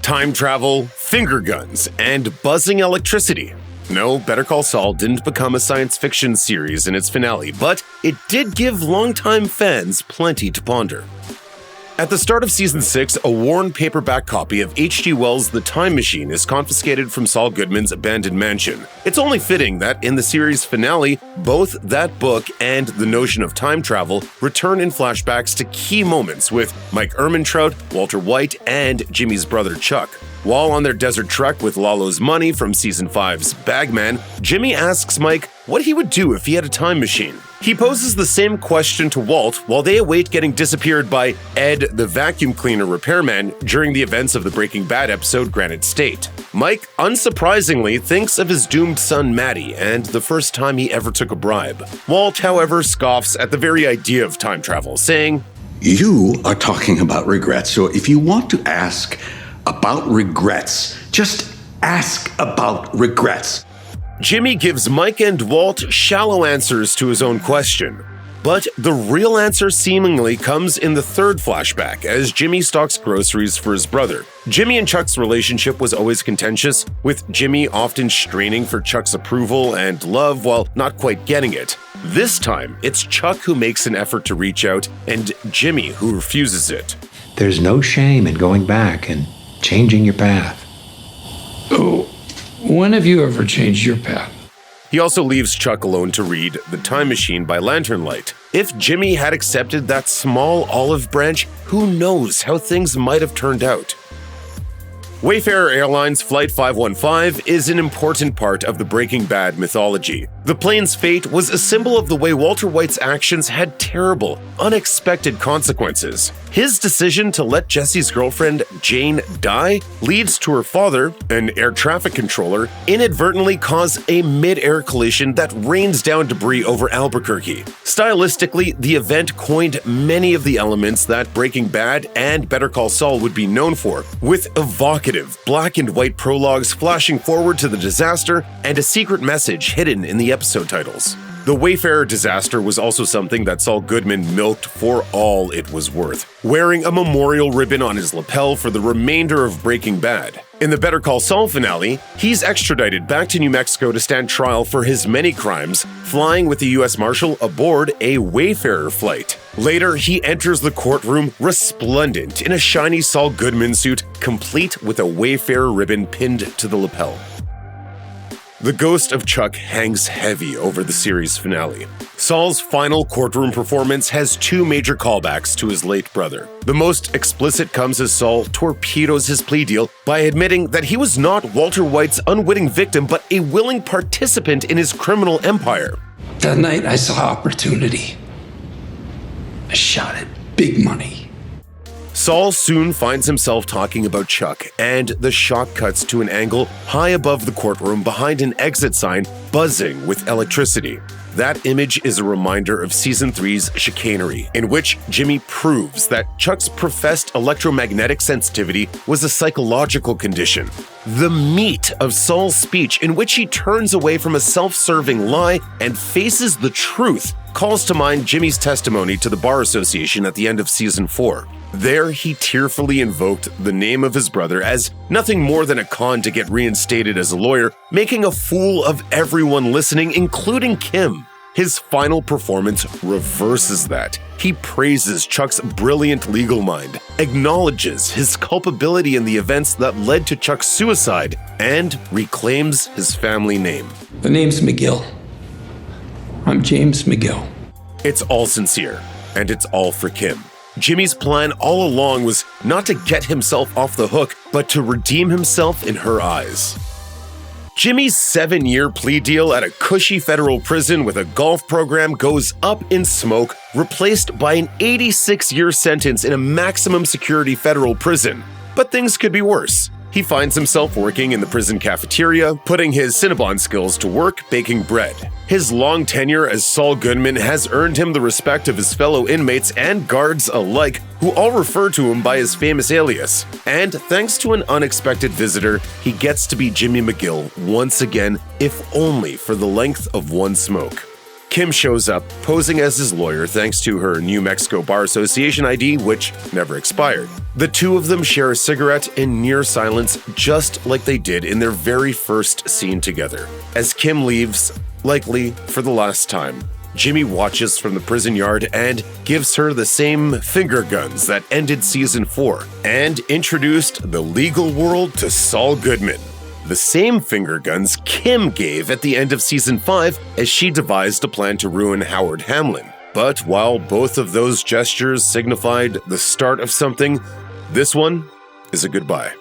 time travel, finger guns, and buzzing electricity. No, Better Call Saul didn't become a science fiction series in its finale, but it did give longtime fans plenty to ponder. At the start of Season 6, a worn paperback copy of H.G. Wells' The Time Machine is confiscated from Saul Goodman's abandoned mansion. It's only fitting that in the series finale, both that book and the notion of time travel return in flashbacks to key moments with Mike Ehrmantraut, Walter White, and Jimmy's brother Chuck. While on their desert trek with Lalo's money from Season 5's Bagman, Jimmy asks Mike what he would do if he had a time machine. He poses the same question to Walt while they await getting disappeared by Ed, the vacuum cleaner repairman, during the events of the Breaking Bad episode Granite State. Mike, unsurprisingly, thinks of his doomed son Matty and the first time he ever took a bribe. Walt, however, scoffs at the very idea of time travel, saying, "You are talking about regrets, so if you want to ask about regrets, just ask about regrets." Jimmy gives Mike and Walt shallow answers to his own question. But the real answer seemingly comes in the third flashback as Jimmy stocks groceries for his brother. Jimmy and Chuck's relationship was always contentious, with Jimmy often straining for Chuck's approval and love while not quite getting it. This time, it's Chuck who makes an effort to reach out and Jimmy who refuses it. There's no shame in going back and changing your path. Oh, when have you ever changed your path? He also leaves Chuck alone to read The Time Machine by lantern light. If Jimmy had accepted that small olive branch, who knows how things might have turned out. Wayfarer Airlines Flight 515 is an important part of the Breaking Bad mythology. The plane's fate was a symbol of the way Walter White's actions had terrible, unexpected consequences. His decision to let Jesse's girlfriend, Jane, die leads to her father, an air traffic controller, inadvertently cause a mid-air collision that rains down debris over Albuquerque. Stylistically, the event coined many of the elements that Breaking Bad and Better Call Saul would be known for, with evocative black and white prologues flashing forward to the disaster and a secret message hidden in the episode titles. The Wayfarer disaster was also something that Saul Goodman milked for all it was worth, wearing a memorial ribbon on his lapel for the remainder of Breaking Bad. In the Better Call Saul finale, he's extradited back to New Mexico to stand trial for his many crimes, flying with the U.S. Marshal aboard a Wayfarer flight. Later, he enters the courtroom resplendent in a shiny Saul Goodman suit, complete with a Wayfarer ribbon pinned to the lapel. The ghost of Chuck hangs heavy over the series finale. Saul's final courtroom performance has two major callbacks to his late brother. The most explicit comes as Saul torpedoes his plea deal by admitting that he was not Walter White's unwitting victim but a willing participant in his criminal empire. That night I saw opportunity. I shot at big money. Saul soon finds himself talking about Chuck, and the shot cuts to an angle high above the courtroom behind an exit sign buzzing with electricity. That image is a reminder of Season 3's chicanery, in which Jimmy proves that Chuck's professed electromagnetic sensitivity was a psychological condition. The meat of Saul's speech, in which he turns away from a self-serving lie and faces the truth, calls to mind Jimmy's testimony to the Bar Association at the end of Season 4. There, he tearfully invoked the name of his brother as nothing more than a con to get reinstated as a lawyer, making a fool of everyone listening, including Kim. His final performance reverses that. He praises Chuck's brilliant legal mind, acknowledges his culpability in the events that led to Chuck's suicide, and reclaims his family name. The name's McGill. I'm James McGill. It's all sincere, and it's all for Kim. Jimmy's plan all along was not to get himself off the hook, but to redeem himself in her eyes. Jimmy's 7-year plea deal at a cushy federal prison with a golf program goes up in smoke, replaced by an 86-year sentence in a maximum security federal prison. But things could be worse. He finds himself working in the prison cafeteria, putting his Cinnabon skills to work baking bread. His long tenure as Saul Goodman has earned him the respect of his fellow inmates and guards alike, who all refer to him by his famous alias. And thanks to an unexpected visitor, he gets to be Jimmy McGill once again, if only for the length of one smoke. Kim shows up, posing as his lawyer thanks to her New Mexico Bar Association ID, which never expired. The two of them share a cigarette in near silence, just like they did in their very first scene together. As Kim leaves, likely for the last time, Jimmy watches from the prison yard and gives her the same finger guns that ended season 4 and introduced the legal world to Saul Goodman. The same finger guns Kim gave at the end of season 5 as she devised a plan to ruin Howard Hamlin. But while both of those gestures signified the start of something, this one is a goodbye.